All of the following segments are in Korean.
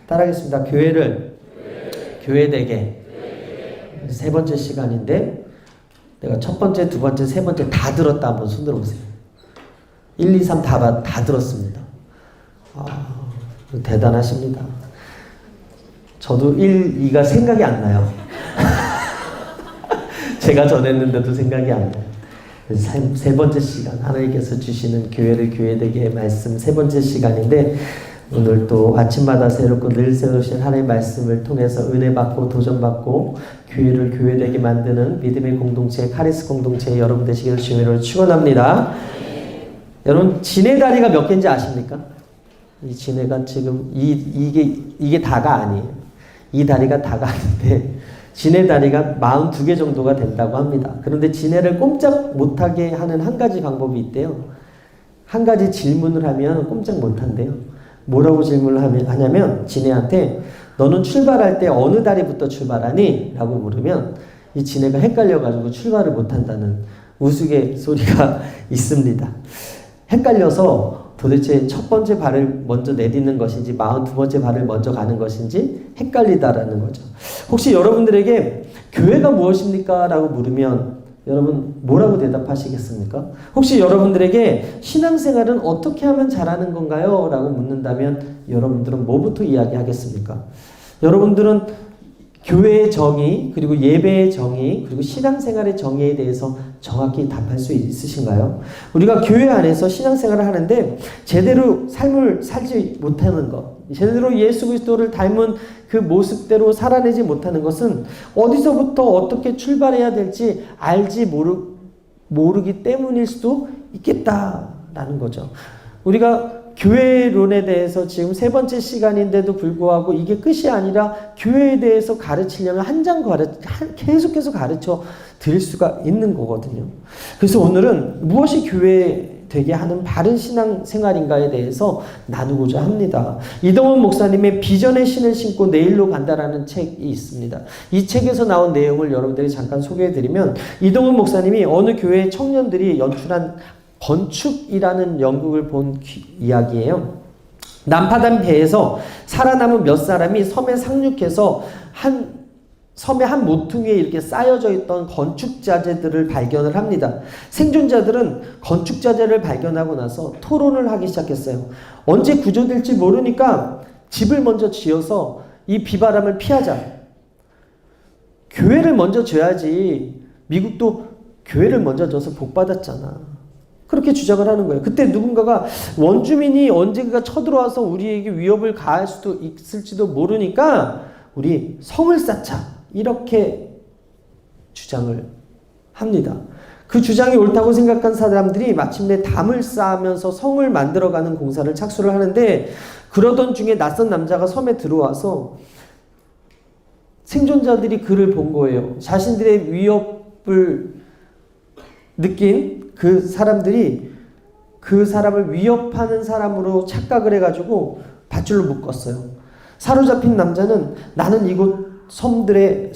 따라하겠습니다. 교회를 교회되게. 세 번째 시간인데 내가 첫 번째, 두 번째, 세 번째 다 들었다. 한번 손 들어보세요. 1, 2, 3 다 들었습니다. 대단하십니다. 저도 1, 2가 생각이 안 나요. 제가 전했는데도 생각이 안 나요. 세 번째 시간, 하나님께서 주시는 교회를 교회되게 말씀 세 번째 시간인데, 오늘 또 아침마다 새롭고 늘 새로우신 하나님의 말씀을 통해서 은혜받고 도전받고 교회를 교회되게 만드는 믿음의 공동체, 카리스 공동체 여러분 되시기를 주님으로 축원합니다. 여러분, 진의 다리가 몇 개인지 아십니까? 이 진해가 지금 이게 다가 아니에요. 이 다리가 다가 아닌데 진해 다리가 42개 정도가 된다고 합니다. 그런데 진해를 꼼짝 못하게 하는 한 가지 방법이 있대요. 한 가지 질문을 하면 꼼짝 못한대요. 뭐라고 질문을 하냐면 진해한테 너는 출발할 때 어느 다리부터 출발하니? 라고 물으면 이 진해가 헷갈려가지고 출발을 못한다는 우스갯소리가 있습니다. 헷갈려서 도대체 첫 번째 발을 먼저 내딛는 것인지 42번째 발을 먼저 가는 것인지 헷갈리다라는 거죠. 혹시 여러분들에게 교회가 무엇입니까? 라고 물으면 여러분 뭐라고 대답하시겠습니까? 혹시 여러분들에게 신앙생활은 어떻게 하면 잘하는 건가요? 라고 묻는다면 여러분들은 뭐부터 이야기하겠습니까? 여러분들은 교회의 정의, 그리고 예배의 정의, 그리고 신앙생활의 정의에 대해서 정확히 답할 수 있으신가요? 우리가 교회 안에서 신앙생활을 하는데 제대로 삶을 살지 못하는 것, 제대로 예수 그리스도를 닮은 그 모습대로 살아내지 못하는 것은 어디서부터 어떻게 출발해야 될지 알지 모르기 때문일 수도 있겠다라는 거죠. 우리가 교회론에 대해서 지금 세 번째 시간인데도 불구하고 이게 끝이 아니라 교회에 대해서 가르치려면 계속해서 가르쳐 드릴 수가 있는 거거든요. 그래서 오늘은 무엇이 교회 되게 하는 바른 신앙생활인가에 대해서 나누고자 합니다. 이동훈 목사님의 비전의 신을 신고 내일로 간다라는 책이 있습니다. 이 책에서 나온 내용을 여러분들이 잠깐 소개해드리면, 이동훈 목사님이 어느 교회 청년들이 연출한 건축이라는 연극을 본 이야기예요. 난파된 배에서 살아남은 몇 사람이 섬에 상륙해서 섬의 한 모퉁이에 이렇게 쌓여져 있던 건축자재들을 발견을 합니다. 생존자들은 건축자재를 발견하고 나서 토론을 하기 시작했어요. 언제 구조될지 모르니까 집을 먼저 지어서 이 비바람을 피하자. 교회를 먼저 지어야지. 미국도 교회를 먼저 져서 복 받았잖아. 그렇게 주장을 하는 거예요. 그때 누군가가 원주민이 언젠가 쳐들어와서 우리에게 위협을 가할 수도 있을지도 모르니까 우리 성을 쌓자. 이렇게 주장을 합니다. 그 주장이 옳다고 생각한 사람들이 마침내 담을 쌓으면서 성을 만들어가는 공사를 착수를 하는데, 그러던 중에 낯선 남자가 섬에 들어와서 생존자들이 그를 본 거예요. 자신들의 위협을 느낀 그 사람들이 그 사람을 위협하는 사람으로 착각을 해가지고 밧줄로 묶었어요. 사로잡힌 남자는 나는 이곳 섬의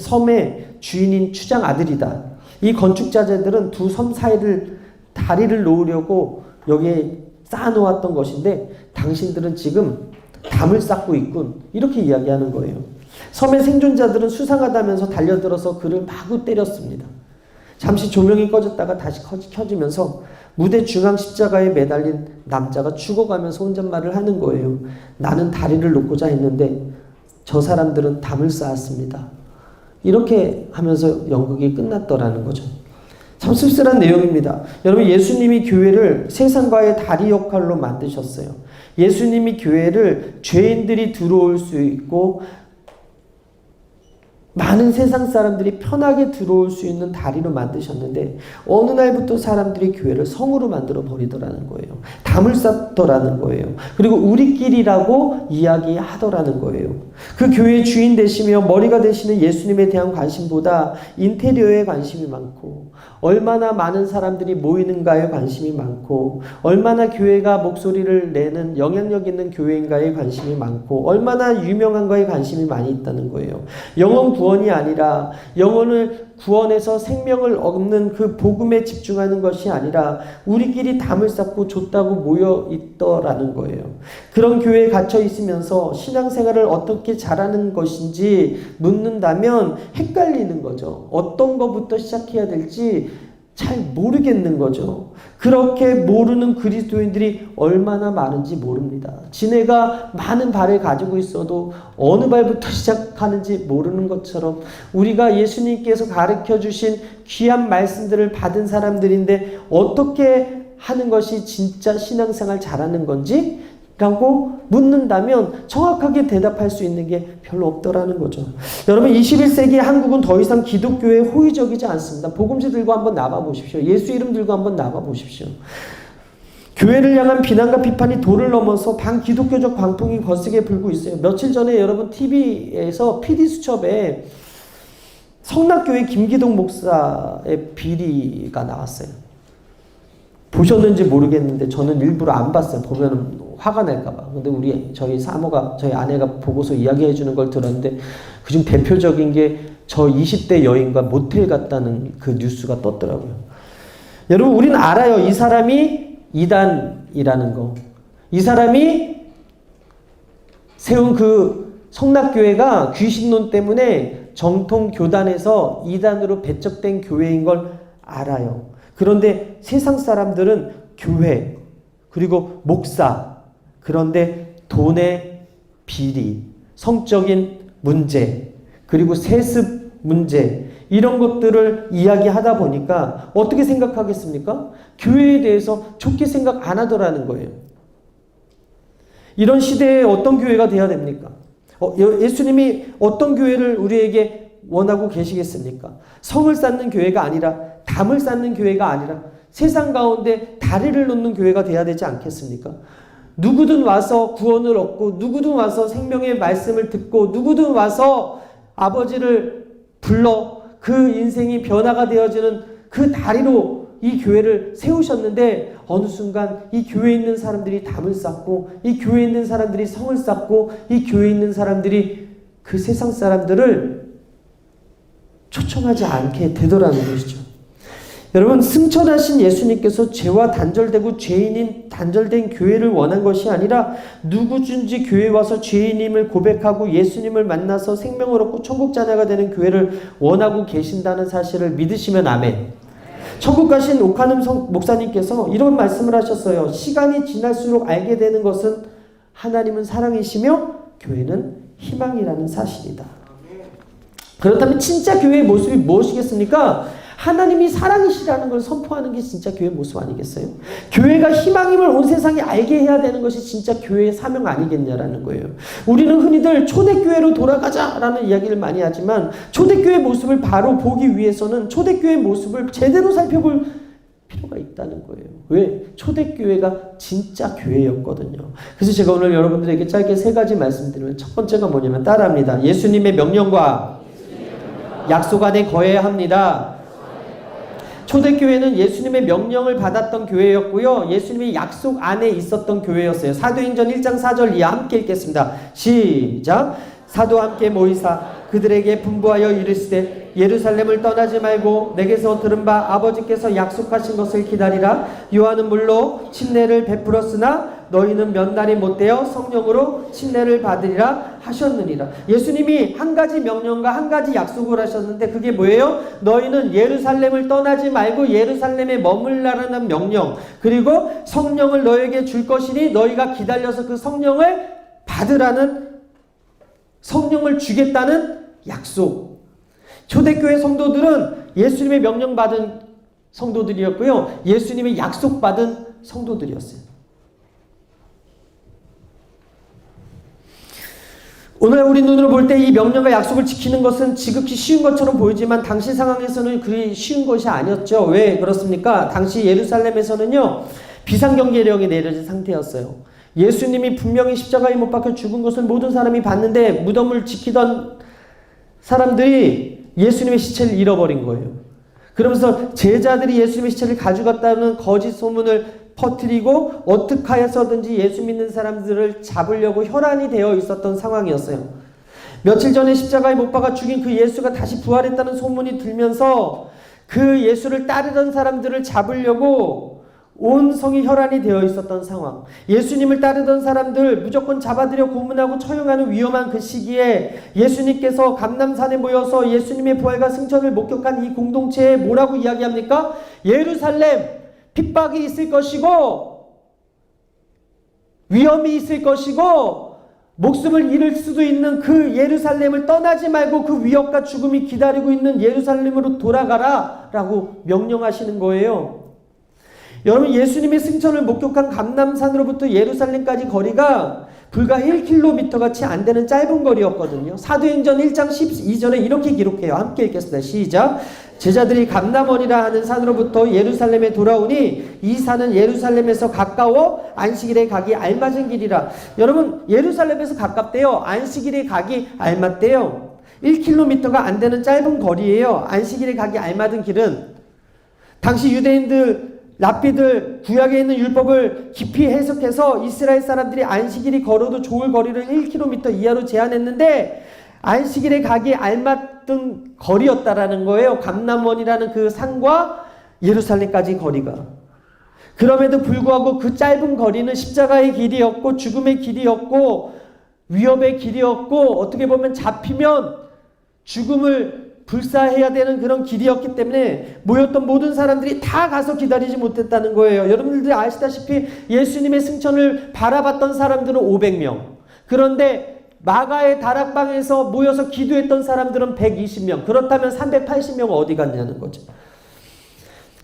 주인인 추장 아들이다. 이 건축자재들은 두 섬 사이를 다리를 놓으려고 여기에 쌓아놓았던 것인데 당신들은 지금 담을 쌓고 있군. 이렇게 이야기하는 거예요. 섬의 생존자들은 수상하다면서 달려들어서 그를 마구 때렸습니다. 잠시 조명이 꺼졌다가 다시 켜지면서 무대 중앙 십자가에 매달린 남자가 죽어가면서 혼잣말을 하는 거예요. 나는 다리를 놓고자 했는데 저 사람들은 담을 쌓았습니다. 이렇게 하면서 연극이 끝났더라는 거죠. 참 씁쓸한 내용입니다. 여러분, 예수님이 교회를 세상과의 다리 역할로 만드셨어요. 예수님이 교회를 죄인들이 들어올 수 있고 많은 세상 사람들이 편하게 들어올 수 있는 다리로 만드셨는데 어느 날부터 사람들이 교회를 성으로 만들어 버리더라는 거예요. 담을 쌓더라는 거예요. 그리고 우리끼리라고 이야기하더라는 거예요. 그 교회의 주인 되시며 머리가 되시는 예수님에 대한 관심보다 인테리어에 관심이 많고 얼마나 많은 사람들이 모이는가에 관심이 많고, 얼마나 교회가 목소리를 내는 영향력 있는 교회인가에 관심이 많고, 얼마나 유명한가에 관심이 많이 있다는 거예요. 영혼 구원이 아니라, 영혼을 구원해서 생명을 얻는 그 복음에 집중하는 것이 아니라 우리끼리 담을 쌓고 줬다고 모여 있더라는 거예요. 그런 교회에 갇혀 있으면서 신앙생활을 어떻게 잘하는 것인지 묻는다면 헷갈리는 거죠. 어떤 것부터 시작해야 될지 잘 모르겠는 거죠. 그렇게 모르는 그리스도인들이 얼마나 많은지 모릅니다. 지네가 많은 발을 가지고 있어도 어느 발부터 시작하는지 모르는 것처럼 우리가 예수님께서 가르쳐 주신 귀한 말씀들을 받은 사람들인데 어떻게 하는 것이 진짜 신앙생활 잘하는 건지 라고 묻는다면 정확하게 대답할 수 있는 게 별로 없더라는 거죠. 여러분, 21세기 한국은 더 이상 기독교에 호의적이지 않습니다. 복음지 들고 한번 나가 보십시오. 예수 이름 들고 한번 나가 보십시오. 교회를 향한 비난과 비판이 도를 넘어서 반기독교적 광풍이 거세게 불고 있어요. 며칠 전에 여러분 TV에서 PD수첩에 성락교회 김기동 목사의 비리가 나왔어요. 보셨는지 모르겠는데 저는 일부러 안 봤어요. 보면 화가 날까봐. 근데 저희 사모가, 저희 아내가 보고서 이야기해 주는 걸 들었는데 그중 대표적인 게 저 20대 여인과 모텔 갔다는 그 뉴스가 떴더라고요. 여러분, 우리는 알아요. 이 사람이 이단이라는 거. 이 사람이 세운 그 성락교회가 귀신론 때문에 정통 교단에서 이단으로 배척된 교회인 걸 알아요. 그런데 세상 사람들은 교회, 그리고 목사, 그런데 돈의 비리, 성적인 문제, 그리고 세습 문제, 이런 것들을 이야기하다 보니까 어떻게 생각하겠습니까? 교회에 대해서 좋게 생각 안 하더라는 거예요. 이런 시대에 어떤 교회가 돼야 됩니까? 예수님이 어떤 교회를 우리에게 원하고 계시겠습니까? 성을 쌓는 교회가 아니라, 담을 쌓는 교회가 아니라 세상 가운데 다리를 놓는 교회가 돼야 되지 않겠습니까? 누구든 와서 구원을 얻고, 누구든 와서 생명의 말씀을 듣고, 누구든 와서 아버지를 불러 그 인생이 변화가 되어지는 그 다리로 이 교회를 세우셨는데, 어느 순간 이 교회에 있는 사람들이 담을 쌓고, 이 교회에 있는 사람들이 성을 쌓고, 이 교회에 있는 사람들이 그 세상 사람들을 초청하지 않게 되더라는 것이죠. 여러분, 승천하신 예수님께서 죄와 단절되고 죄인인 단절된 교회를 원한 것이 아니라 누구든지 교회에 와서 죄인임을 고백하고 예수님을 만나서 생명을 얻고 천국 자녀가 되는 교회를 원하고 계신다는 사실을 믿으시면 아멘. 천국 가신 오카눔 목사님께서 이런 말씀을 하셨어요. 시간이 지날수록 알게 되는 것은 하나님은 사랑이시며 교회는 희망이라는 사실이다. 그렇다면 진짜 교회의 모습이 무엇이겠습니까? 하나님이 사랑이시라는 걸 선포하는 게 진짜 교회의 모습 아니겠어요? 교회가 희망임을 온 세상이 알게 해야 되는 것이 진짜 교회의 사명 아니겠냐라는 거예요. 우리는 흔히들 초대교회로 돌아가자라는 이야기를 많이 하지만 초대교회의 모습을 바로 보기 위해서는 초대교회의 모습을 제대로 살펴볼 필요가 있다는 거예요. 왜? 초대교회가 진짜 교회였거든요. 그래서 제가 오늘 여러분들에게 짧게 3가지 말씀드리면, 첫 번째가 뭐냐면 따라합니다. 예수님의 명령과 약속 안에 거해야 합니다. 초대교회는 예수님의 명령을 받았던 교회였고요. 예수님의 약속 안에 있었던 교회였어요. 사도행전 1장 4절 이하 함께 읽겠습니다. 시작. 사도와 함께 모이사 그들에게 분부하여 이르시되 예루살렘을 떠나지 말고 내게서 들은 바 아버지께서 약속하신 것을 기다리라. 요한은 물로 침례를 베풀었으나 너희는 몇 날이 못되어 성령으로 침례를 받으리라 하셨느니라. 예수님이 한 가지 명령과 한 가지 약속을 하셨는데 그게 뭐예요? 너희는 예루살렘을 떠나지 말고 예루살렘에 머물라라는 명령, 그리고 성령을 너에게 줄 것이니 너희가 기다려서 그 성령을 받으라는, 성령을 주겠다는 약속. 초대교회 성도들은 예수님의 명령받은 성도들이었고요. 예수님의 약속받은 성도들이었어요. 오늘 우리 눈으로 볼 때 이 명령과 약속을 지키는 것은 지극히 쉬운 것처럼 보이지만 당시 상황에서는 그리 쉬운 것이 아니었죠. 왜 그렇습니까? 당시 예루살렘에서는요, 비상경계령이 내려진 상태였어요. 예수님이 분명히 십자가에 못 박혀 죽은 것을 모든 사람이 봤는데 무덤을 지키던 사람들이 예수님의 시체를 잃어버린 거예요. 그러면서 제자들이 예수님의 시체를 가져갔다는 거짓 소문을 퍼뜨리고 어떻게 해서든지 예수 믿는 사람들을 잡으려고 혈안이 되어 있었던 상황이었어요. 며칠 전에 십자가에 못 박아 죽인 그 예수가 다시 부활했다는 소문이 들면서 그 예수를 따르던 사람들을 잡으려고 온 성이 혈안이 되어 있었던 상황. 예수님을 따르던 사람들 무조건 잡아들여 고문하고 처형하는 위험한 그 시기에 예수님께서 감람산에 모여서 예수님의 부활과 승천을 목격한 이 공동체에 뭐라고 이야기합니까? 예루살렘 핍박이 있을 것이고 위험이 있을 것이고 목숨을 잃을 수도 있는 그 예루살렘을 떠나지 말고 그 위협과 죽음이 기다리고 있는 예루살렘으로 돌아가라 라고 명령하시는 거예요. 여러분, 예수님의 승천을 목격한 감람산으로부터 예루살렘까지 거리가 불과 1km 같이 안 되는 짧은 거리였거든요. 사도행전 1장 12절에 이렇게 기록해요. 함께 읽겠습니다. 시작. 제자들이 감람원이라 하는 산으로부터 예루살렘에 돌아오니 이 산은 예루살렘에서 가까워 안식일에 가기 알맞은 길이라. 여러분, 예루살렘에서 가깝대요. 안식일에 가기 알맞대요. 1km가 안 되는 짧은 거리예요. 안식일에 가기 알맞은 길은 당시 유대인들 랍비들 구약에 있는 율법을 깊이 해석해서 이스라엘 사람들이 안식일이 걸어도 좋을 거리를 1km 이하로 제한했는데 안식일에 가기에 알맞던 거리였다라는 거예요. 감람원이라는 그 산과 예루살렘까지 거리가. 그럼에도 불구하고 그 짧은 거리는 십자가의 길이었고 죽음의 길이었고 위협의 길이었고 어떻게 보면 잡히면 죽음을 불사해야 되는 그런 길이었기 때문에 모였던 모든 사람들이 다 가서 기다리지 못했다는 거예요. 여러분들이 아시다시피 예수님의 승천을 바라봤던 사람들은 500명. 그런데 마가의 다락방에서 모여서 기도했던 사람들은 120명. 그렇다면 380명은 어디 갔냐는 거죠.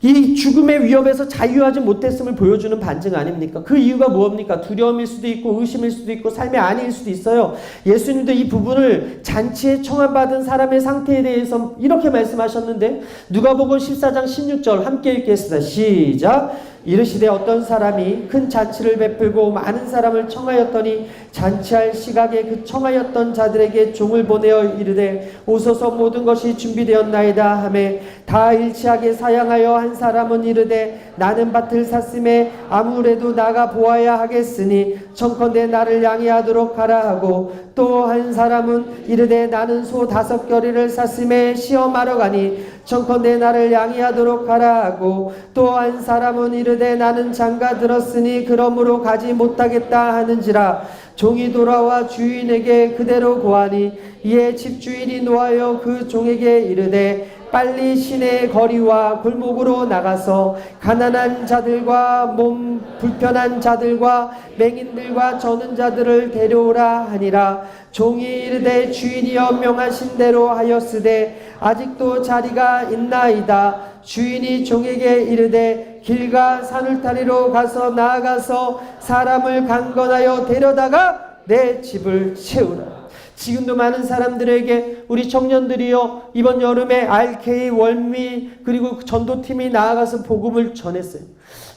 이 죽음의 위협에서 자유하지 못했음을 보여주는 반증 아닙니까? 그 이유가 무엇입니까? 두려움일 수도 있고 의심일 수도 있고 삶의 안위일 수도 있어요. 예수님도 이 부분을 잔치에 청함받은 사람의 상태에 대해서 이렇게 말씀하셨는데 누가복음 14장 16절 함께 읽겠습니다. 시작. 이르시되 어떤 사람이 큰 잔치를 베풀고 많은 사람을 청하였더니 잔치할 시각에 그 청하였던 자들에게 종을 보내어 이르되 오소서 모든 것이 준비되었나이다 하매 다 일치하게 사양하여 한 사람은 이르되 나는 밭을 샀음에 아무래도 나가 보아야 하겠으니 청컨대 나를 양해하도록 하라 하고 또 한 사람은 이르되 나는 소 5겨리를 샀음에 시험하러 가니 청컨대 나를 양해하도록 하라 하고 또 한 사람은 이르되 나는 장가 들었으니 그러므로 가지 못하겠다 하는지라. 종이 돌아와 주인에게 그대로 고하니 이에 집주인이 노하여 그 종에게 이르되 빨리 시내 거리와 골목으로 나가서 가난한 자들과 몸 불편한 자들과 맹인들과 저는 자들을 데려오라 하니라. 종이 이르되 주인이여 명하신 대로 하였으되 아직도 자리가 있나이다. 주인이 종에게 이르되 길가 산울타리로 가서 나아가서 사람을 강건하여 데려다가 내 집을 채우라. 지금도 많은 사람들에게 우리 청년들이요 이번 여름에 RK 월미 그리고 전도팀이 나아가서 복음을 전했어요.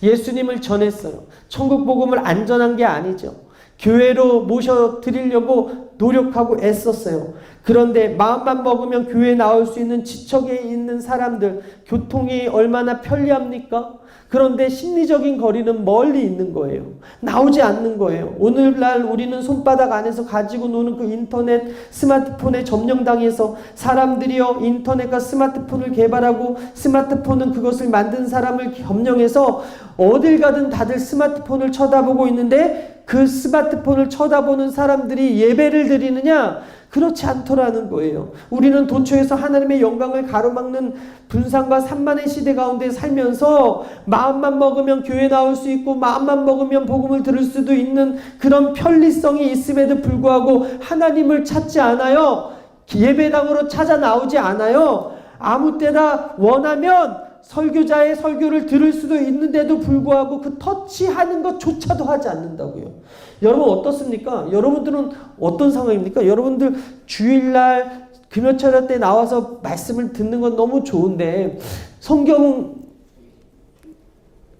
예수님을 전했어요. 천국 복음을 안전한 게 아니죠. 교회로 모셔드리려고 노력하고 애썼어요. 그런데 마음만 먹으면 교회에 나올 수 있는 지척에 있는 사람들 교통이 얼마나 편리합니까? 그런데 심리적인 거리는 멀리 있는 거예요. 나오지 않는 거예요. 오늘날 우리는 손바닥 안에서 가지고 노는 그 인터넷 스마트폰에 점령당해서 사람들이요 인터넷과 스마트폰을 개발하고 스마트폰은 그것을 만든 사람을 점령해서 어딜 가든 다들 스마트폰을 쳐다보고 있는데 그 스마트폰을 쳐다보는 사람들이 예배를 드리느냐? 그렇지 않더라는 거예요. 우리는 도처에서 하나님의 영광을 가로막는 분산과 산만의 시대 가운데 살면서 마음만 먹으면 교회 나올 수 있고 마음만 먹으면 복음을 들을 수도 있는 그런 편리성이 있음에도 불구하고 하나님을 찾지 않아요. 예배당으로 찾아 나오지 않아요. 아무 때나 원하면 설교자의 설교를 들을 수도 있는데도 불구하고 그 터치하는 것조차도 하지 않는다고요. 여러분 어떻습니까? 여러분들은 어떤 상황입니까? 여러분들 주일날 금요철야 때 나와서 말씀을 듣는 건 너무 좋은데 성경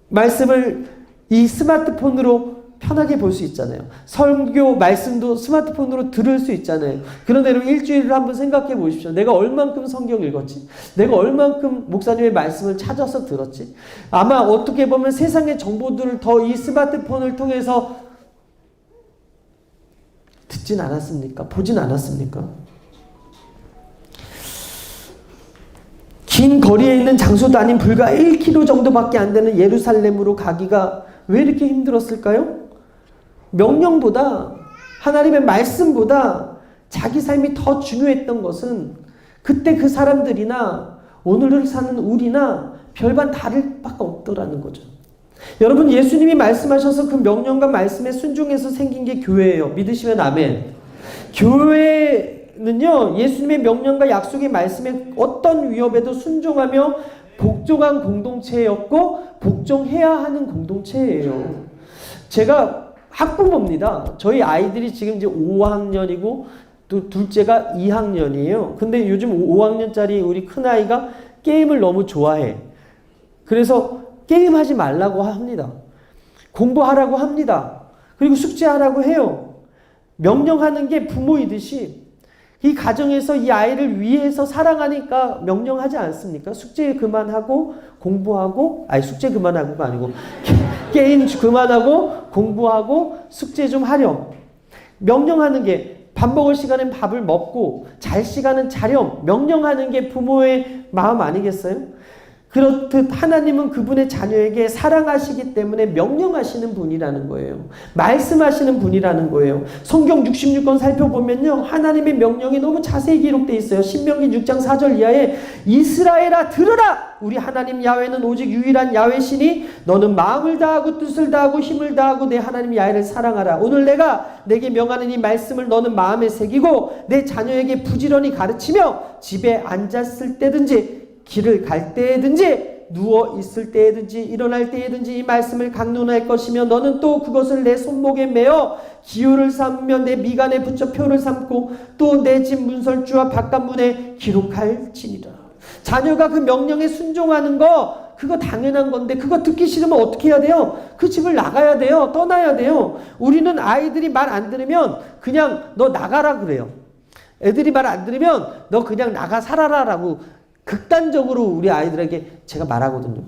말씀을 이 스마트폰으로 편하게 볼 수 있잖아요. 설교 말씀도 스마트폰으로 들을 수 있잖아요. 그런데 여러분 일주일을 한번 생각해 보십시오. 내가 얼만큼 성경 읽었지? 내가 얼만큼 목사님의 말씀을 찾아서 들었지? 아마 어떻게 보면 세상의 정보들을 더 이 스마트폰을 통해서 듣진 않았습니까? 보진 않았습니까? 긴 거리에 있는 장소도 아닌 불과 1km 정도밖에 안 되는 예루살렘으로 가기가 왜 이렇게 힘들었을까요? 명령보다 하나님의 말씀보다 자기 삶이 더 중요했던 것은 그때 그 사람들이나 오늘을 사는 우리나 별반 다를 바가 없더라는 거죠. 여러분 예수님이 말씀하셔서 그 명령과 말씀에 순종해서 생긴 게 교회예요. 믿으시면 아멘. 교회는요 예수님의 명령과 약속의 말씀에 어떤 위협에도 순종하며 복종한 공동체였고 복종해야 하는 공동체예요. 제가 학부모입니다. 저희 아이들이 지금 이제 5학년이고 또 둘째가 2학년이에요. 근데 요즘 5학년짜리 우리 큰아이가 게임을 너무 좋아해. 그래서 게임하지 말라고 합니다. 공부하라고 합니다. 그리고 숙제하라고 해요. 명령하는 게 부모이듯이 이 가정에서 이 아이를 위해서 사랑하니까 명령하지 않습니까? 숙제 그만하고 공부하고 숙제 그만하고가 아니고 게임 그만하고 공부하고 숙제 좀 하렴. 명령하는 게 밥 먹을 시간엔 밥을 먹고 잘 시간은 자렴. 명령하는 게 부모의 마음 아니겠어요? 그렇듯 하나님은 그분의 자녀에게 사랑하시기 때문에 명령하시는 분이라는 거예요. 말씀하시는 분이라는 거예요. 성경 66권 살펴보면요. 하나님의 명령이 너무 자세히 기록되어 있어요. 신명기 6장 4절 이하에 이스라엘아 들으라! 우리 하나님 야훼는 오직 유일한 야훼시니 너는 마음을 다하고 뜻을 다하고 힘을 다하고 내 하나님 야훼를 사랑하라. 오늘 내가 내게 명하는 이 말씀을 너는 마음에 새기고 내 자녀에게 부지런히 가르치며 집에 앉았을 때든지 길을 갈 때든지 누워 있을 때든지 일어날 때든지 이 말씀을 강론할 것이며 너는 또 그것을 내 손목에 매어 기호를 삼으며 내 미간에 붙여 표를 삼고 또 내 집 문설주와 바깥문에 기록할지니라. 자녀가 그 명령에 순종하는 거 그거 당연한 건데 그거 듣기 싫으면 어떻게 해야 돼요? 그 집을 나가야 돼요. 떠나야 돼요. 우리는 아이들이 말 안 들으면 그냥 너 나가라 그래요. 애들이 말 안 들으면 너 그냥 나가 살아라 라고 극단적으로 우리 아이들에게 제가 말하거든요.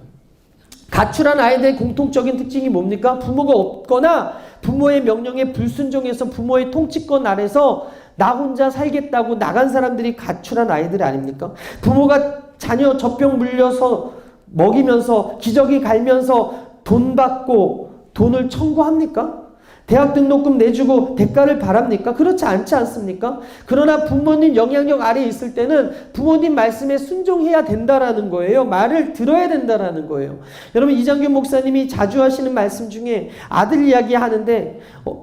가출한 아이들의 공통적인 특징이 뭡니까? 부모가 없거나 부모의 명령에 불순종해서 부모의 통치권 아래서 나 혼자 살겠다고 나간 사람들이 가출한 아이들 아닙니까? 부모가 자녀 젖병 물려서 먹이면서 기저귀 갈면서 돈 받고 돈을 청구합니까? 대학 등록금 내주고 대가를 바랍니까? 그렇지 않지 않습니까? 그러나 부모님 영향력 아래에 있을 때는 부모님 말씀에 순종해야 된다라는 거예요. 말을 들어야 된다라는 거예요. 여러분 이장균 목사님이 자주 하시는 말씀 중에 아들 이야기 하는데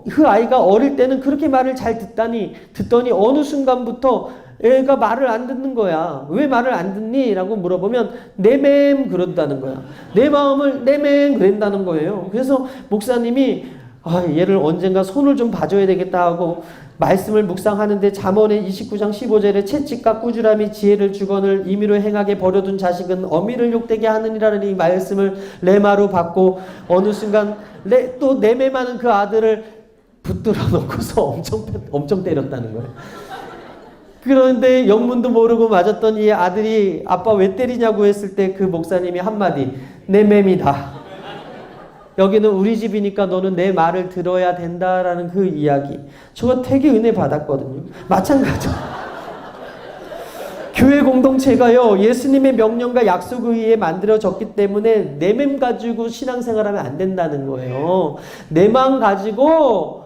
그 아이가 어릴 때는 그렇게 말을 잘 듣더니 어느 순간부터 애가 말을 안 듣는 거야. 왜 말을 안 듣니? 라고 물어보면 내맴 그런다는 거야. 내 마음을 내맴 그런다는 거예요. 그래서 목사님이 얘를 언젠가 손을 좀 봐줘야 되겠다 하고 말씀을 묵상하는데 잠언의 29장 15절에 채찍과 꾸지람이 지혜를 주거늘 임의로 행하게 버려둔 자식은 어미를 욕되게 하느니라는 이 말씀을 레마로 받고 어느 순간 또 내매마는 그 아들을 붙들어 놓고서 엄청 때렸다는 거예요. 그런데 영문도 모르고 맞았던 이 아들이 아빠 왜 때리냐고 했을 때 그 목사님이 한마디 내 맴이다. 여기는 우리 집이니까 너는 내 말을 들어야 된다라는 그 이야기. 저거 되게 은혜 받았거든요. 마찬가지로 교회 공동체가요. 예수님의 명령과 약속에 의해 만들어졌기 때문에 내 맘 가지고 신앙생활하면 안 된다는 거예요. 내 마음 가지고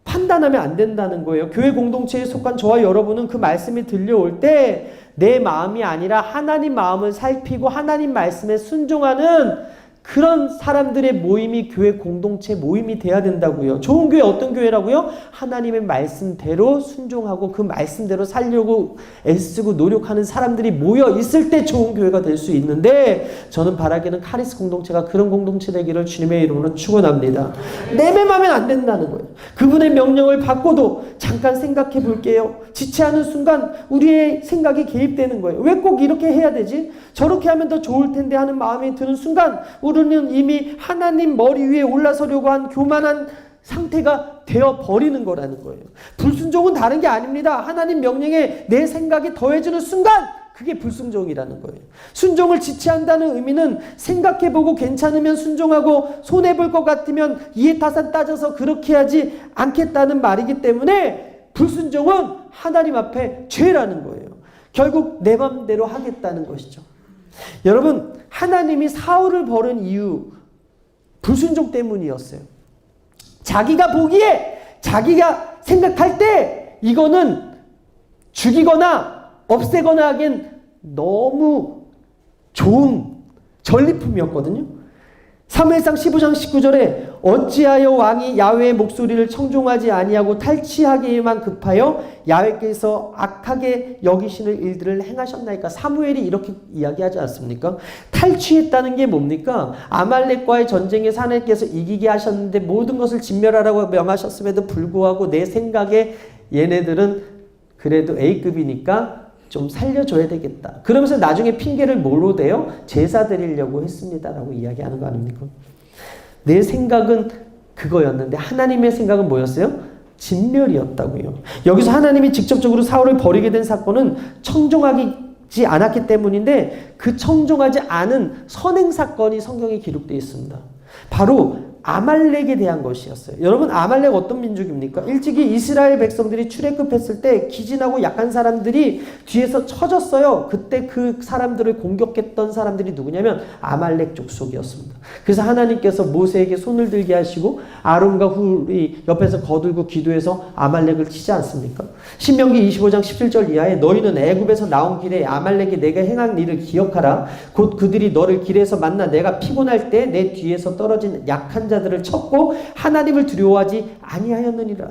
판단하면 안 된다는 거예요. 교회 공동체에 속한 저와 여러분은 그 말씀이 들려올 때 내 마음이 아니라 하나님 마음을 살피고 하나님 말씀에 순종하는 그런 사람들의 모임이 교회 공동체 모임이 돼야 된다고요. 좋은 교회 어떤 교회라고요? 하나님의 말씀대로 순종하고 그 말씀대로 살려고 애쓰고 노력하는 사람들이 모여 있을 때 좋은 교회가 될 수 있는데 저는 바라기는 카리스 공동체가 그런 공동체 되기를 주님의 이름으로 축원합니다. 내매하면 안 된다는 거예요. 그분의 명령을 받고도 잠깐 생각해 볼게요. 지체하는 순간 우리의 생각이 개입되는 거예요. 왜 꼭 이렇게 해야 되지? 저렇게 하면 더 좋을 텐데 하는 마음이 드는 순간 우리는 이미 하나님 머리 위에 올라서려고 한 교만한 상태가 되어버리는 거라는 거예요. 불순종은 다른 게 아닙니다. 하나님 명령에 내 생각이 더해지는 순간 그게 불순종이라는 거예요. 순종을 지체한다는 의미는 생각해보고 괜찮으면 순종하고 손해볼 것 같으면 이해타산 따져서 그렇게 하지 않겠다는 말이기 때문에 불순종은 하나님 앞에 죄라는 거예요. 결국 내 맘대로 하겠다는 것이죠. 여러분, 하나님이 사울을 벌인 이유 불순종 때문이었어요. 자기가 보기에 자기가 생각할 때 이거는 죽이거나 없애거나 하기엔 너무 좋은 전리품이었거든요. 사무엘상 15장 19절에 어찌하여 왕이 야훼의 목소리를 청종하지 아니하고 탈취하기에만 급하여 야훼께서 악하게 여기시는 일들을 행하셨나이까. 사무엘이 이렇게 이야기하지 않습니까? 탈취했다는 게 뭡니까? 아말렉과의 전쟁에서 하나님께서 이기게 하셨는데 모든 것을 진멸하라고 명하셨음에도 불구하고 내 생각에 얘네들은 그래도 A급이니까 좀 살려줘야 되겠다. 그러면서 나중에 핑계를 뭘로 대요? 제사 드리려고 했습니다라고 이야기하는 거 아닙니까? 내 생각은 그거였는데 하나님의 생각은 뭐였어요? 진멸이었다고요. 여기서 하나님이 직접적으로 사울을 버리게 된 사건은 청종하지 않았기 때문인데 그 청종하지 않은 선행 사건이 성경에 기록되어 있습니다. 바로 아말렉에 대한 것이었어요. 여러분, 아말렉 어떤 민족입니까? 일찍이 이스라엘 백성들이 출애굽했을 때 기진하고 약한 사람들이 뒤에서 쳐졌어요. 그때 그 사람들을 공격했던 사람들이 누구냐면 아말렉 족속이었습니다. 그래서 하나님께서 모세에게 손을 들게 하시고 아론과 훌이 옆에서 거들고 기도해서 아말렉을 치지 않습니까? 신명기 25장 17절 이하에 너희는 애굽에서 나온 길에 아말렉이 내가 행한 일을 기억하라. 곧 그들이 너를 길에서 만나 내가 피곤할 때 내 뒤에서 떨어진 약한 자들을 쳤고 하나님을 두려워하지 아니하였느니라.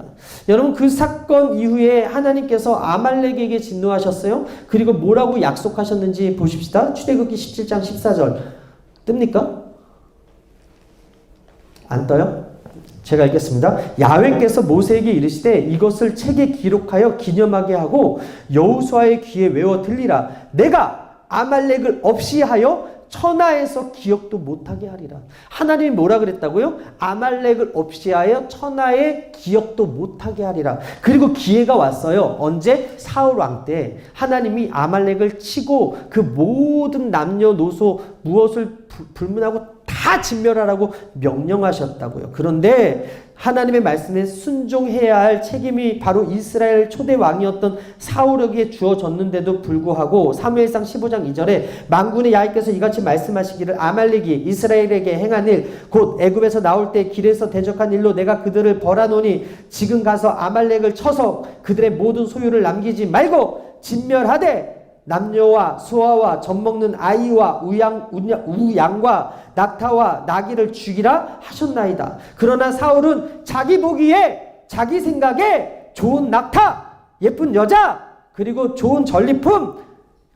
여러분, 그 사건 이후에 하나님께서 아말렉에게 진노하셨어요. 그리고 뭐라고 약속하셨는지 보십시다. 출애굽기 17장 14절 뜹니까? 안 떠요? 제가 읽겠습니다. 야훼께서 모세에게 이르시되 이것을 책에 기록하여 기념하게 하고 여호수아의 귀에 외워 들리라. 내가 아말렉을 없이 하여 천하에서 기억도 못하게 하리라. 하나님이 뭐라 그랬다고요? 아말렉을 없이 하여 천하에 기억도 못하게 하리라. 그리고 기회가 왔어요. 언제? 사울 왕 때 하나님이 아말렉을 치고 그 모든 남녀노소 무엇을 불문하고 다 진멸하라고 명령하셨다고요. 그런데 하나님의 말씀에 순종해야 할 책임이 바로 이스라엘 초대 왕이었던 사울에게 주어졌는데도 불구하고 사무엘상 15장 2절에 만군의 야훼께서 이같이 말씀하시기를 아말렉이 이스라엘에게 행한 일 곧 애굽에서 나올 때 길에서 대적한 일로 내가 그들을 벌하노니 지금 가서 아말렉을 쳐서 그들의 모든 소유를 남기지 말고 진멸하되 남녀와 소아와 젖먹는 아이와 우양과 낙타와 나귀를 죽이라 하셨나이다. 그러나 사울은 자기 보기에 자기 생각에 좋은 낙타, 예쁜 여자, 그리고 좋은 전리품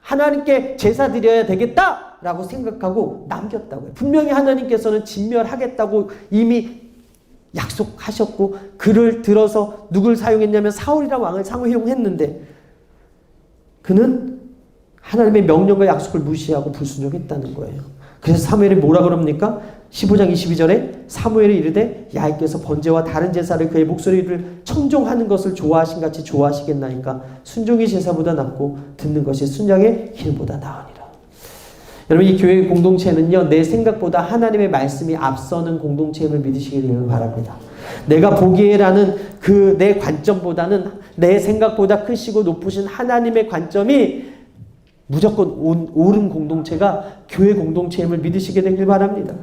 하나님께 제사 드려야 되겠다라고 생각하고 남겼다고요. 분명히 하나님께서는 진멸하겠다고 이미 약속하셨고 그를 들어서 누굴 사용했냐면 사울이라는 왕을 사용했는데 그는 하나님의 명령과 약속을 무시하고 불순종했다는 거예요. 그래서 사무엘이 뭐라 그럽니까? 15장 22절에 사무엘이 이르되 야훼께서 번제와 다른 제사를 그의 목소리를 청종하는 것을 좋아하신 같이 좋아하시겠나이까. 순종이 제사보다 낫고 듣는 것이 순양의 길보다 나으니라. 여러분, 이 교회 공동체는요, 내 생각보다 하나님의 말씀이 앞서는 공동체임을 믿으시기를 바랍니다. 내가 보기에라는 그 내 관점보다는 내 생각보다 크시고 높으신 하나님의 관점이 무조건 옳은 공동체가 교회 공동체임을 믿으시게 되길 바랍니다.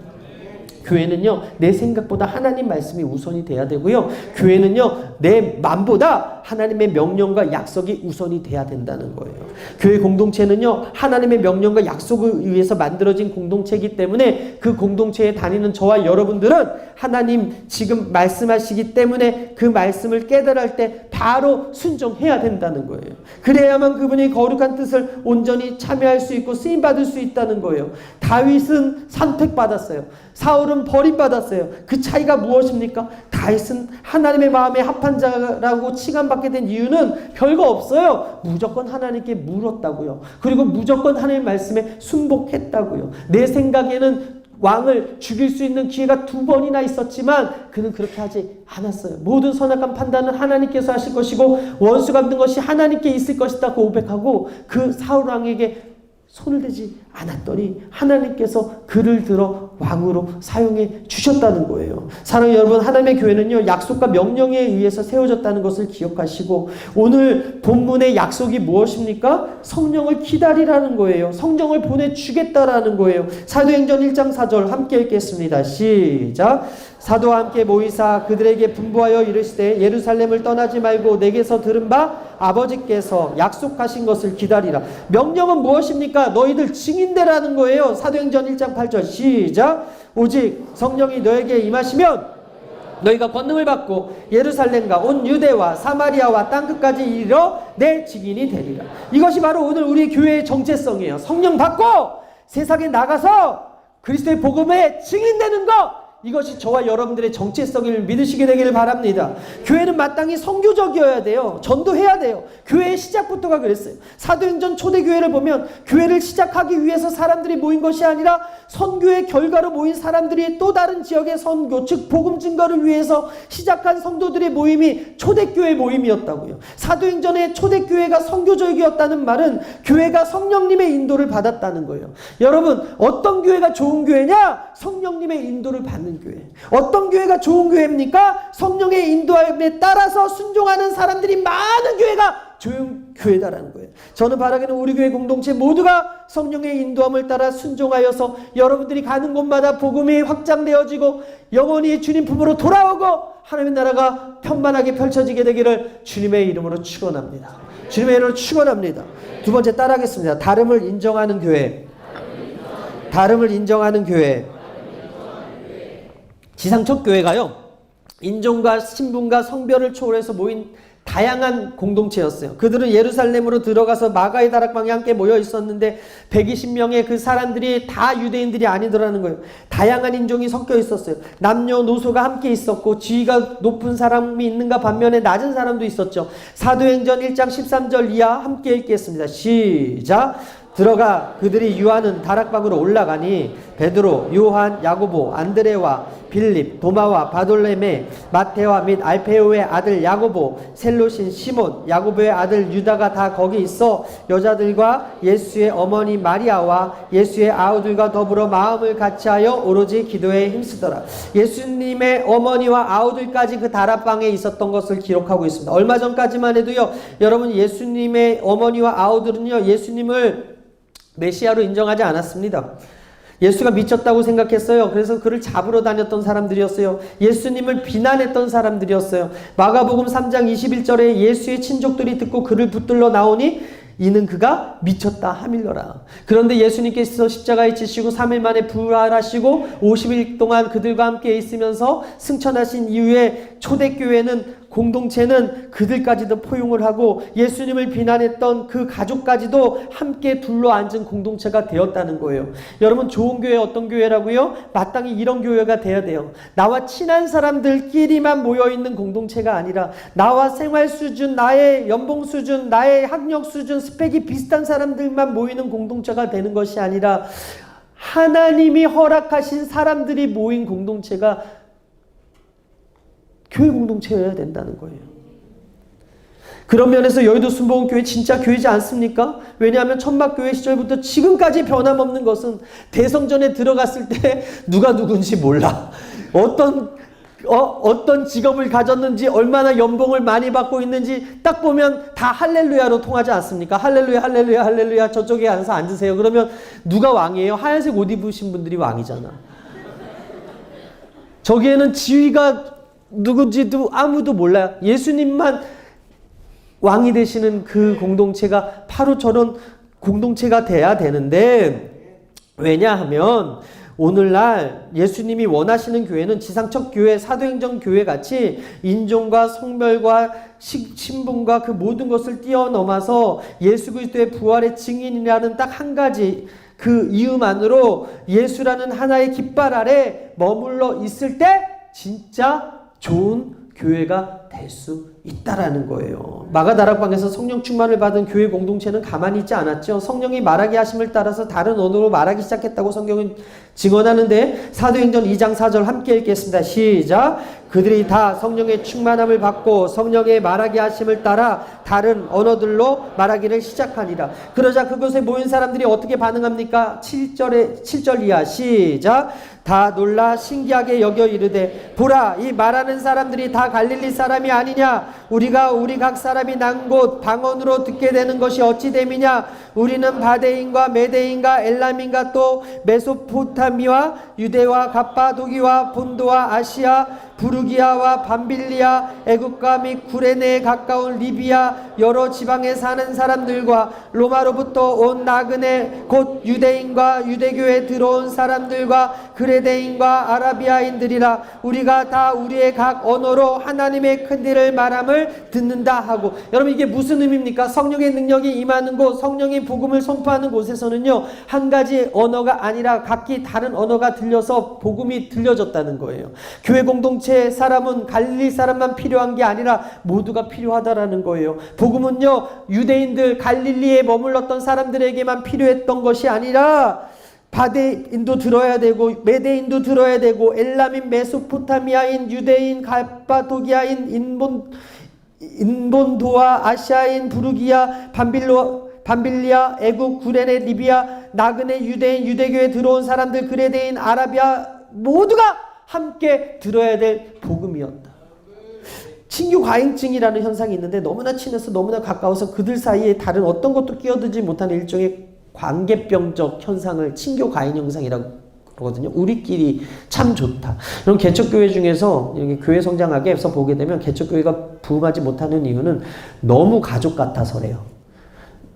교회는요, 내 생각보다 하나님 말씀이 우선이 돼야 되고요. 교회는요, 내 맘보다 하나님의 명령과 약속이 우선이 돼야 된다는 거예요. 교회 공동체는요, 하나님의 명령과 약속을 위해서 만들어진 공동체이기 때문에 그 공동체에 다니는 저와 여러분들은 하나님 지금 말씀하시기 때문에 그 말씀을 깨달을 때 바로 순종해야 된다는 거예요. 그래야만 그분의 거룩한 뜻을 온전히 참여할 수 있고 쓰임받을 수 있다는 거예요. 다윗은 선택받았어요. 사울은 버림받았어요. 그 차이가 무엇입니까? 다윗은 하나님의 마음에 합한 자라고 칭함받게 된 이유는 별거 없어요. 무조건 하나님께 물었다고요. 그리고 무조건 하나님의 말씀에 순복했다고요. 내 생각에는 왕을 죽일 수 있는 기회가 2번이나 있었지만 그는 그렇게 하지 않았어요. 모든 선악한 판단은 하나님께서 하실 것이고 원수 갚는 것이 하나님께 있을 것이다 고백하고 그 사울 왕에게 손을 대지 않았더니 하나님께서 그를 들어 왕으로 사용해 주셨다는 거예요. 사랑하는 여러분, 하나님의 교회는요, 약속과 명령에 의해서 세워졌다는 것을 기억하시고, 오늘 본문의 약속이 무엇입니까? 성령을 기다리라는 거예요. 성령을 보내주겠다라는 거예요. 사도행전 1장 4절 함께 읽겠습니다. 시작. 사도와 함께 모이사 그들에게 분부하여 이르시되 예루살렘을 떠나지 말고 내게서 들은 바 아버지께서 약속하신 것을 기다리라. 명령은 무엇입니까? 너희들 증인되라는 거예요. 사도행전 1장 8절 시작. 오직 성령이 너에게 임하시면 너희가 권능을 받고 예루살렘과 온 유대와 사마리아와 땅끝까지 이르러 내 증인이 되리라. 이것이 바로 오늘 우리 교회의 정체성이에요. 성령 받고 세상에 나가서 그리스도의 복음에 증인되는 것, 이것이 저와 여러분들의 정체성을 믿으시게 되기를 바랍니다. 교회는 마땅히 선교적이어야 돼요. 전도해야 돼요. 교회의 시작부터가 그랬어요. 사도행전 초대교회를 보면 교회를 시작하기 위해서 사람들이 모인 것이 아니라 선교의 결과로 모인 사람들이 또 다른 지역의 선교, 즉 복음 증거를 위해서 시작한 성도들의 모임이 초대교회 모임이었다고요. 사도행전의 초대교회가 선교적이었다는 말은 교회가 성령님의 인도를 받았다는 거예요. 여러분, 어떤 교회가 좋은 교회냐? 성령님의 인도를 받는 교회. 어떤 교회가 좋은 교회입니까? 성령의 인도함에 따라서 순종하는 사람들이 많은 교회가 좋은 교회다라는 거예요. 저는 바라기는 우리 교회 공동체 모두가 성령의 인도함을 따라 순종하여서 여러분들이 가는 곳마다 복음이 확장되어지고 영원히 주님 품으로 돌아오고 하나님의 나라가 편만하게 펼쳐지게 되기를 주님의 이름으로 축원합니다. 주님의 이름으로 축원합니다. 두 번째 따라하겠습니다. 다름을 인정하는 교회. 다름을 인정하는 교회. 지상 첫 교회가요, 인종과 신분과 성별을 초월해서 모인 다양한 공동체였어요. 그들은 예루살렘으로 들어가서 마가의 다락방에 함께 모여 있었는데 120명의 그 사람들이 다 유대인들이 아니더라는 거예요. 다양한 인종이 섞여 있었어요. 남녀노소가 함께 있었고 지위가 높은 사람이 있는가 반면에 낮은 사람도 있었죠. 사도행전 1장 13절 이하 함께 읽겠습니다. 시작. 들어가 그들이 유하는 다락방으로 올라가니 베드로, 요한, 야고보, 안드레와 빌립, 도마와 바돌레메, 마테와 및 알페오의 아들 야고보, 셀로신 시몬, 야고보의 아들 유다가 다 거기 있어 여자들과 예수의 어머니 마리아와 예수의 아우들과 더불어 마음을 같이하여 오로지 기도에 힘쓰더라. 예수님의 어머니와 아우들까지 그 다락방에 있었던 것을 기록하고 있습니다. 얼마 전까지만 해도요, 여러분, 예수님의 어머니와 아우들은요, 예수님을 메시아로 인정하지 않았습니다. 예수가 미쳤다고 생각했어요. 그래서 그를 잡으러 다녔던 사람들이었어요. 예수님을 비난했던 사람들이었어요. 마가복음 3장 21절에 예수의 친족들이 듣고 그를 붙들러 나오니 이는 그가 미쳤다 하밀러라. 그런데 예수님께서 십자가에 지시고 3일 만에 부활하시고 50일 동안 그들과 함께 있으면서 승천하신 이후에 초대교회는, 공동체는 그들까지도 포용을 하고 예수님을 비난했던 그 가족까지도 함께 둘러앉은 공동체가 되었다는 거예요. 여러분, 좋은 교회 어떤 교회라고요? 마땅히 이런 교회가 돼야 돼요. 나와 친한 사람들끼리만 모여있는 공동체가 아니라 나와 생활 수준, 나의 연봉 수준, 나의 학력 수준, 스펙이 비슷한 사람들만 모이는 공동체가 되는 것이 아니라 하나님이 허락하신 사람들이 모인 공동체가 교회 공동체여야 된다는 거예요. 그런 면에서 여의도 순복음교회 진짜 교회지 않습니까? 왜냐하면 천막교회 시절부터 지금까지 변함없는 것은 대성전에 들어갔을 때 누가 누군지 몰라. 어떤 직업을 가졌는지, 얼마나 연봉을 많이 받고 있는지 딱 보면 다 할렐루야로 통하지 않습니까? 할렐루야, 할렐루야, 할렐루야. 저쪽에 앉아서 앉으세요. 그러면 누가 왕이에요? 하얀색 옷 입으신 분들이 왕이잖아. 저기에는 지위가 누군지도 아무도 몰라요. 예수님만 왕이 되시는 그 공동체가 바로 저런 공동체가 돼야 되는데, 왜냐하면 오늘날 예수님이 원하시는 교회는 지상 첫 교회, 사도행전 교회 같이 인종과 성별과 신분과 그 모든 것을 뛰어넘어서 예수 그리스도의 부활의 증인이라는 딱 한 가지 그 이유만으로 예수라는 하나의 깃발 아래 머물러 있을 때 진짜 좋은 교회가 될 수 있다라는 거예요. 마가다락방에서 성령 충만을 받은 교회 공동체는 가만히 있지 않았죠. 성령이 말하게 하심을 따라서 다른 언어로 말하기 시작했다고 성경은 증언하는데, 사도행전 2장 4절 함께 읽겠습니다. 시작. 그들이 다 성령의 충만함을 받고 성령의 말하게 하심을 따라 다른 언어들로 말하기를 시작하니라. 그러자 그곳에 모인 사람들이 어떻게 반응합니까? 7절 이하 시작. 다 놀라 신기하게 여겨 이르되, 보라, 이 말하는 사람들이 다 갈릴리 사람이 아니냐? 우리가 우리 각 사람이 난 곳 방언으로 듣게 되는 것이 어찌 됨이냐? 우리는 바데인과 메데인과 엘람인과 또 메소포타미와 유대와 갑바도기와 본도와 아시아 부르기아와 밤빌리아, 애국과 및 구레네에 가까운 리비아 여러 지방에 사는 사람들과 로마로부터 온 나그네 곧 유대인과 유대교에 들어온 사람들과 그레데인과 아라비아인들이라. 우리가 다 우리의 각 언어로 하나님의 큰 일을 말함을 듣는다 하고. 여러분, 이게 무슨 의미입니까? 성령의 능력이 임하는 곳, 성령이 복음을 선포하는 곳에서는요, 한 가지 언어가 아니라 각기 다른 언어가 들려서 복음이 들려졌다는 거예요. 교회 공동체 사람은 갈릴리 사람만 필요한 게 아니라 모두가 필요하다라는 거예요. 복음은요, 유대인들 갈릴리에 머물렀던 사람들에게만 필요했던 것이 아니라 바데인도 들어야 되고 메데인도 들어야 되고 엘람인, 메소포타미아인, 유대인, 갑바도기아인, 인본도와 아시아인, 부르기아, 밤빌리아, 애국, 구레네, 리비아, 나그네, 유대인, 유대교에 들어온 사람들, 그레데인, 아라비아 모두가 함께 들어야 될 복음이었다. 친교 과잉증이라는 현상이 있는데, 너무나 친해서 너무나 가까워서 그들 사이에 다른 어떤 것도 끼어들지 못하는 일종의 관계병적 현상을 친교 과잉 현상이라고 그러거든요. 우리끼리 참 좋다. 그럼 개척교회 중에서 이렇게 교회 성장하게 해서 보게 되면 개척교회가 부흥하지 못하는 이유는 너무 가족 같아서래요.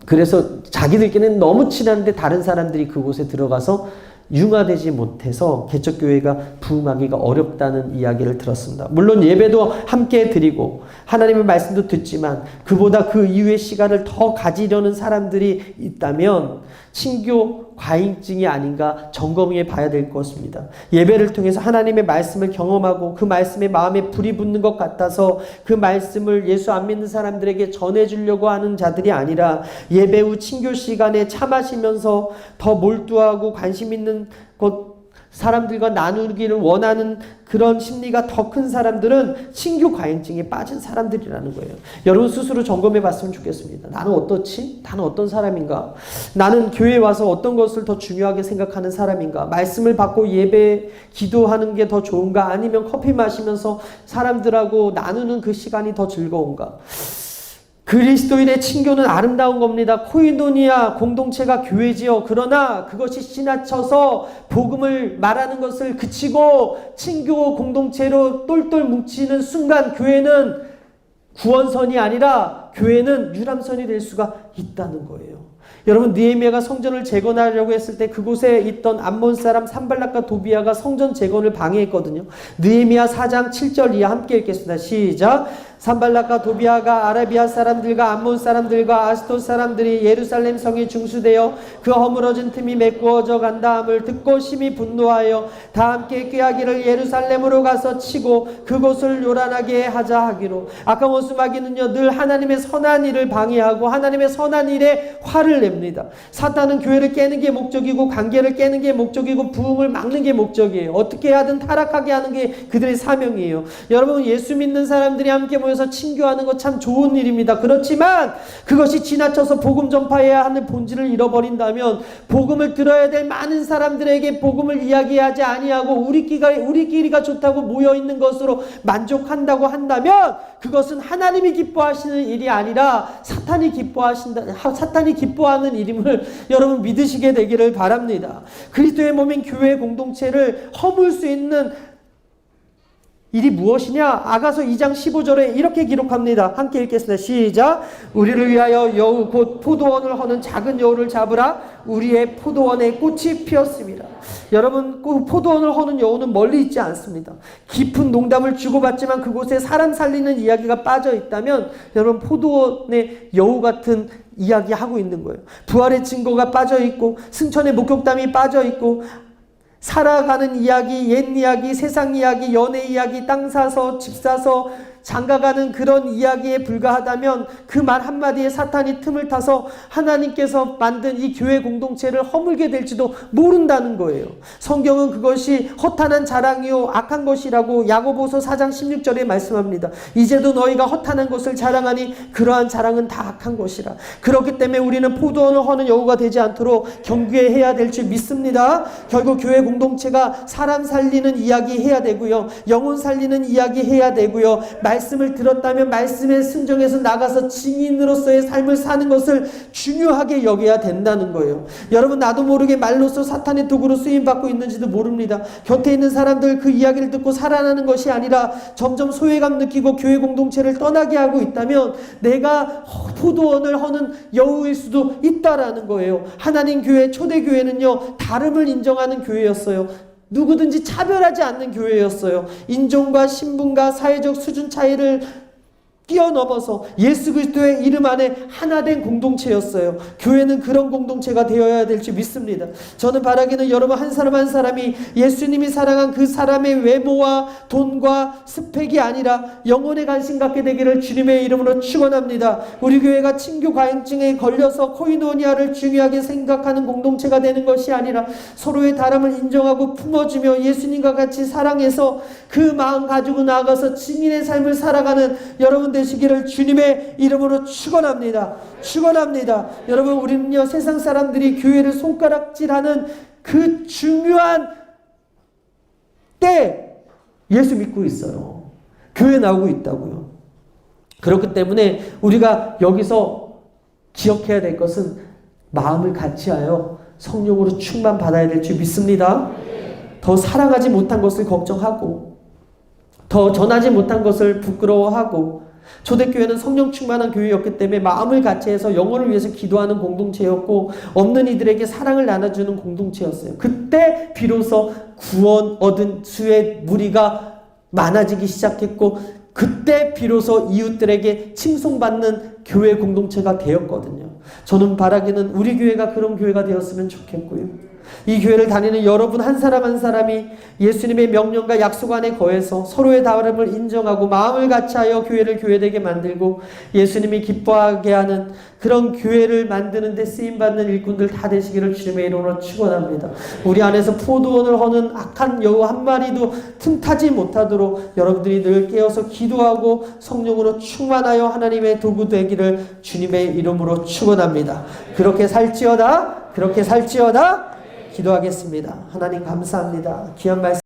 그래서 자기들끼리는 너무 친한데 다른 사람들이 그곳에 들어가서 융화되지 못해서 개척교회가 부흥하기가 어렵다는 이야기를 들었습니다. 물론 예배도 함께 드리고 하나님의 말씀도 듣지만 그보다 그 이후의 시간을 더 가지려는 사람들이 있다면 친교 과잉증이 아닌가 점검해 봐야 될 것입니다. 예배를 통해서 하나님의 말씀을 경험하고 그 말씀에 마음에 불이 붙는 것 같아서 그 말씀을 예수 안 믿는 사람들에게 전해주려고 하는 자들이 아니라 예배 후 친교 시간에 차 마시면서 더 몰두하고 관심 있는 것 사람들과 나누기를 원하는 그런 심리가 더 큰 사람들은 친교 과잉증에 빠진 사람들이라는 거예요. 여러분 스스로 점검해 봤으면 좋겠습니다. 나는 어떻지? 나는 어떤 사람인가? 나는 교회에 와서 어떤 것을 더 중요하게 생각하는 사람인가? 말씀을 받고 예배 기도하는 게 더 좋은가? 아니면 커피 마시면서 사람들하고 나누는 그 시간이 더 즐거운가? 그리스도인의 친교는 아름다운 겁니다. 코이노니아 공동체가 교회지요. 그러나 그것이 지나쳐서 복음을 말하는 것을 그치고 친교 공동체로 똘똘 뭉치는 순간 교회는 구원선이 아니라 교회는 유람선이 될 수가 있다는 거예요. 여러분, 느헤미야가 성전을 재건하려고 했을 때 그곳에 있던 암몬 사람 산발락과 도비아가 성전 재건을 방해했거든요. 느헤미야 4장 7절 이하 함께 읽겠습니다. 시작. 산발락과 도비아가 아라비아 사람들과 암몬 사람들과 아스돗 사람들이 예루살렘 성에 중수되어 그 허물어진 틈이 메꾸어져 간다함을 듣고 심히 분노하여 다 함께 꾀하기를 예루살렘으로 가서 치고 그곳을 요란하게 하자 하기로. 아카모스 마귀는요, 늘 하나님의 선한 일을 방해하고 하나님의 선한 일에 화를 냅니다. 사탄은 교회를 깨는 게 목적이고 관계를 깨는 게 목적이고 부흥을 막는 게 목적이에요. 어떻게 하든 타락하게 하는 게 그들의 사명이에요. 여러분, 예수 믿는 사람들이 함께 모여서 친교하는 거 참 좋은 일입니다. 그렇지만 그것이 지나쳐서 복음 전파해야 하는 본질을 잃어버린다면, 복음을 들어야 될 많은 사람들에게 복음을 이야기하지 아니하고 우리끼리가 좋다고 모여있는 것으로 만족한다고 한다면 그것은 하나님이 기뻐하시는 일이 아니라 사탄이 기뻐하는 일임을 여러분 믿으시게 되기를 바랍니다. 그리스도의 몸인 교회 공동체를 허물 수 있는 일이 무엇이냐? 아가서 2장 15절에 이렇게 기록합니다. 함께 읽겠습니다. 시작. 우리를 위하여 여우 곧 포도원을 허는 작은 여우를 잡으라. 우리의 포도원에 꽃이 피었습니다. 여러분, 포도원을 허는 여우는 멀리 있지 않습니다. 깊은 농담을 주고받지만 그곳에 사람 살리는 이야기가 빠져 있다면 여러분, 포도원의 여우 같은 이야기하고 있는 거예요. 부활의 증거가 빠져 있고 승천의 목격담이 빠져 있고 살아가는 이야기, 옛 이야기, 세상 이야기, 연애 이야기, 땅 사서 집 사서 장가가는 그런 이야기에 불과하다면 그 말 한마디에 사탄이 틈을 타서 하나님께서 만든 이 교회 공동체를 허물게 될지도 모른다는 거예요. 성경은 그것이 허탄한 자랑이요 악한 것이라고 야고보서 4장 16절에 말씀합니다. 이제도 너희가 허탄한 것을 자랑하니 그러한 자랑은 다 악한 것이라. 그렇기 때문에 우리는 포도원을 허는 여우가 되지 않도록 경계해야 될 줄 믿습니다. 결국 교회 공동체가 사람 살리는 이야기 해야 되고요. 영혼 살리는 이야기 해야 되고요. 말씀을 들었다면 말씀에 순종해서 나가서 증인으로서의 삶을 사는 것을 중요하게 여겨야 된다는 거예요. 여러분, 나도 모르게 말로써 사탄의 도구로 쓰임받고 있는지도 모릅니다. 곁에 있는 사람들 그 이야기를 듣고 살아나는 것이 아니라 점점 소외감 느끼고 교회 공동체를 떠나게 하고 있다면 내가 포도원을 허는 여우일 수도 있다라는 거예요. 하나님 교회, 초대교회는요, 다름을 인정하는 교회였어요. 누구든지 차별하지 않는 교회였어요. 인종과 신분과 사회적 수준 차이를 뛰어넘어서 예수 그리스도의 이름 안에 하나 된 공동체였어요. 교회는 그런 공동체가 되어야 될지 믿습니다. 저는 바라기는 여러분 한 사람 한 사람이 예수님이 사랑한 그 사람의 외모와 돈과 스펙이 아니라 영혼의 관심 갖게 되기를 주님의 이름으로 축원합니다. 우리 교회가 친교 과잉증에 걸려서 코이노니아를 중요하게 생각하는 공동체가 되는 것이 아니라 서로의 다름을 인정하고 품어주며 예수님과 같이 사랑해서 그 마음 가지고 나아가서 증인의 삶을 살아가는 여러분 되시기를 주님의 이름으로 축원합니다. 축원합니다. 여러분, 우리는요, 세상 사람들이 교회를 손가락질하는 그 중요한 때 예수 믿고 있어요. 교회 나오고 있다고요. 그렇기 때문에 우리가 여기서 기억해야 될 것은 마음을 같이하여 성령으로 충만 받아야 될 줄 믿습니다. 더 사랑하지 못한 것을 걱정하고 더 전하지 못한 것을 부끄러워하고, 초대교회는 성령 충만한 교회였기 때문에 마음을 같이해서 영혼을 위해서 기도하는 공동체였고 없는 이들에게 사랑을 나눠주는 공동체였어요. 그때 비로소 구원 얻은 수의 무리가 많아지기 시작했고 그때 비로소 이웃들에게 칭송받는 교회 공동체가 되었거든요. 저는 바라기는 우리 교회가 그런 교회가 되었으면 좋겠고요. 이 교회를 다니는 여러분 한 사람 한 사람이 예수님의 명령과 약속 안에 거해서 서로의 다름을 인정하고 마음을 같이하여 교회를 교회되게 만들고 예수님이 기뻐하게 하는 그런 교회를 만드는 데 쓰임받는 일꾼들 다 되시기를 주님의 이름으로 축원합니다. 우리 안에서 포도원을 허는 악한 여우 한 마리도 틈타지 못하도록 여러분들이 늘 깨어서 기도하고 성령으로 충만하여 하나님의 도구 되기를 주님의 이름으로 축원합니다. 그렇게 살지어다, 그렇게 살지어다. 기도하겠습니다. 하나님 감사합니다. 귀한 말씀